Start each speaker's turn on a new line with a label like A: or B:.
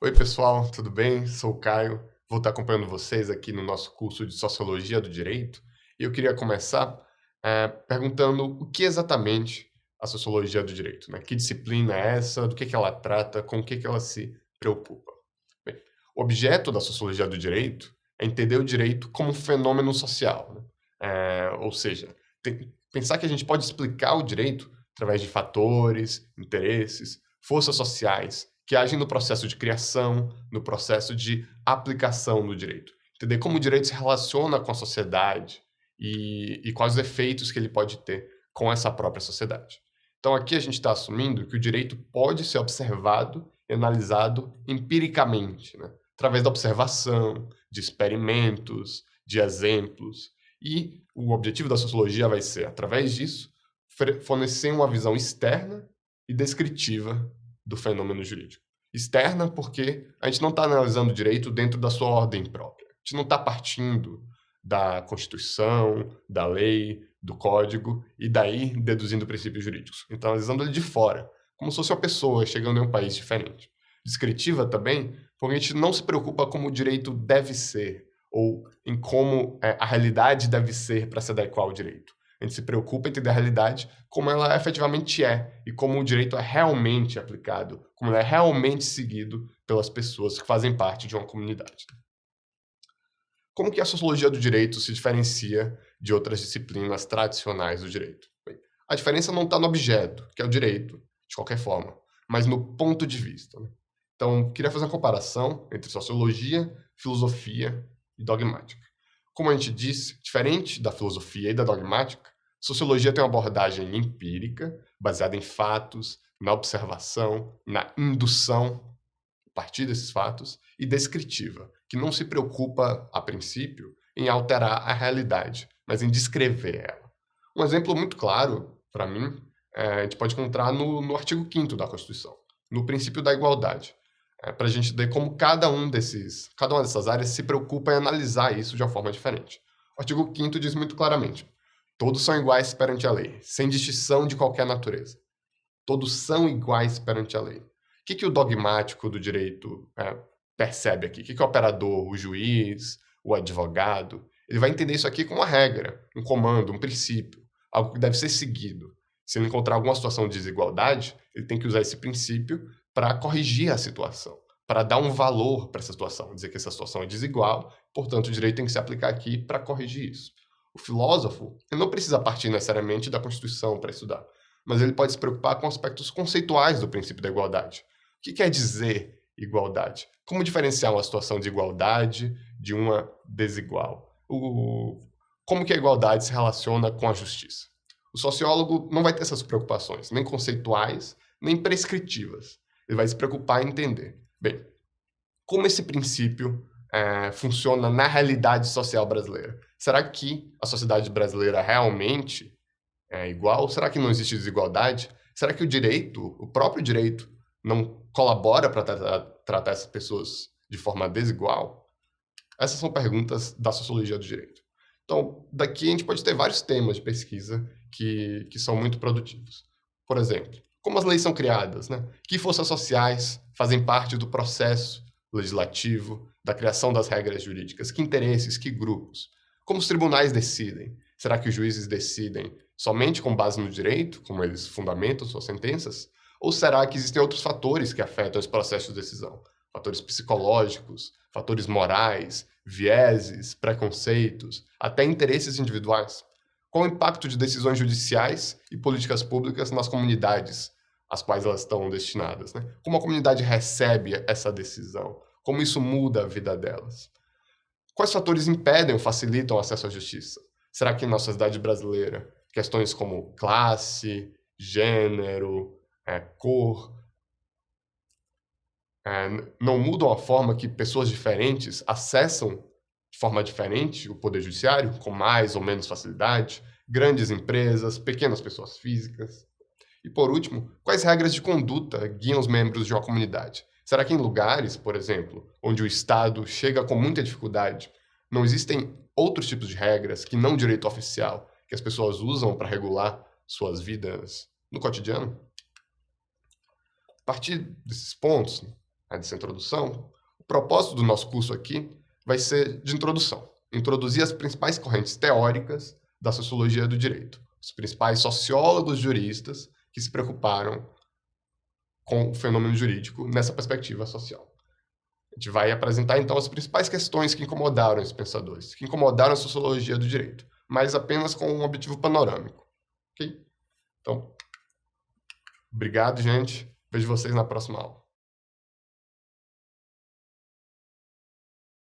A: Oi, pessoal, tudo bem? Sou o Caio, vou estar acompanhando vocês aqui no nosso curso de Sociologia do Direito. E eu queria começar perguntando o que exatamente a Sociologia do Direito, né? Que disciplina é essa, do que ela trata, com o que ela se preocupa. Bem, o objeto da Sociologia do Direito é entender o direito como um fenômeno social, né? Ou seja, pensar que a gente pode explicar o direito através de fatores, interesses, forças sociais que agem no processo de criação, no processo de aplicação do direito. Entender como o direito se relaciona com a sociedade e quais os efeitos que ele pode ter com essa própria sociedade. Então, aqui a gente está assumindo que o direito pode ser observado e analisado empiricamente, né? Através da observação, de experimentos, de exemplos. E o objetivo da sociologia vai ser, através disso, fornecer uma visão externa e descritiva do fenômeno jurídico. Externa, porque a gente não está analisando o direito dentro da sua ordem própria. A gente não está partindo da Constituição, da lei, do Código, e daí deduzindo princípios jurídicos. Então, analisando ele de fora, como se fosse uma pessoa chegando em um país diferente. Descritiva também, porque a gente não se preocupa como o direito deve ser, ou em como a realidade deve ser para se adequar ao direito. A gente se preocupa em entender a realidade como ela efetivamente é e como o direito é realmente aplicado, como ele é realmente seguido pelas pessoas que fazem parte de uma comunidade. Como que a sociologia do direito se diferencia de outras disciplinas tradicionais do direito? Bem, a diferença não está no objeto, que é o direito, de qualquer forma, mas no ponto de vista, né? Então, queria fazer uma comparação entre sociologia, filosofia e dogmática. Como a gente disse, diferente da filosofia e da dogmática, sociologia tem uma abordagem empírica, baseada em fatos, na observação, na indução a partir desses fatos, e descritiva, que não se preocupa, a princípio, em alterar a realidade, mas em descrever ela. Um exemplo muito claro, para mim, a gente pode encontrar no artigo 5º da Constituição, no princípio da igualdade, para a gente ver como cada uma dessas áreas se preocupa em analisar isso de uma forma diferente. O artigo 5º diz muito claramente: todos são iguais perante a lei, sem distinção de qualquer natureza. Todos são iguais perante a lei. O que o dogmático do direito percebe aqui? O que o operador, o juiz, o advogado, ele vai entender isso aqui como uma regra, um comando, um princípio, algo que deve ser seguido. Se ele encontrar alguma situação de desigualdade, ele tem que usar esse princípio para corrigir a situação, para dar um valor para essa situação, dizer que essa situação é desigual, portanto, o direito tem que se aplicar aqui para corrigir isso. O filósofo ele não precisa partir necessariamente da Constituição para estudar, mas ele pode se preocupar com aspectos conceituais do princípio da igualdade. O que quer dizer igualdade? Como diferenciar uma situação de igualdade de uma desigual? Como que a igualdade se relaciona com a justiça? O sociólogo não vai ter essas preocupações, nem conceituais, nem prescritivas. Ele vai se preocupar em entender. Bem, como esse princípio funciona na realidade social brasileira? Será que a sociedade brasileira realmente é igual? Será que não existe desigualdade? Será que o direito, o próprio direito, não colabora para tratar essas pessoas de forma desigual? Essas são perguntas da sociologia do direito. Então, daqui a gente pode ter vários temas de pesquisa que são muito produtivos. Por exemplo, como as leis são criadas, né? Que forças sociais fazem parte do processo legislativo, da criação das regras jurídicas? Que interesses, que grupos? Como os tribunais decidem? Será que os juízes decidem somente com base no direito, como eles fundamentam suas sentenças? Ou será que existem outros fatores que afetam esse processo de decisão? Fatores psicológicos, fatores morais, vieses, preconceitos, até interesses individuais? Qual o impacto de decisões judiciais e políticas públicas nas comunidades às quais elas estão destinadas, né? Como a comunidade recebe essa decisão? Como isso muda a vida delas? Quais fatores impedem ou facilitam o acesso à justiça? Será que na sociedade brasileira questões como classe, gênero, cor, não mudam a forma que pessoas diferentes acessam de forma diferente o poder judiciário, com mais ou menos facilidade? Grandes empresas, pequenas pessoas físicas? E por último, quais regras de conduta guiam os membros de uma comunidade? Será que em lugares, por exemplo, onde o Estado chega com muita dificuldade, não existem outros tipos de regras que não direito oficial, que as pessoas usam para regular suas vidas no cotidiano? A partir desses pontos, dessa introdução, o propósito do nosso curso aqui vai ser de introdução. Introduzir as principais correntes teóricas da sociologia do direito. Os principais sociólogos juristas que se preocuparam com o fenômeno jurídico nessa perspectiva social. A gente vai apresentar, então, as principais questões que incomodaram esses pensadores, que incomodaram a sociologia do direito, mas apenas com um objetivo panorâmico. Ok? Então, obrigado, gente. Vejo vocês na próxima aula.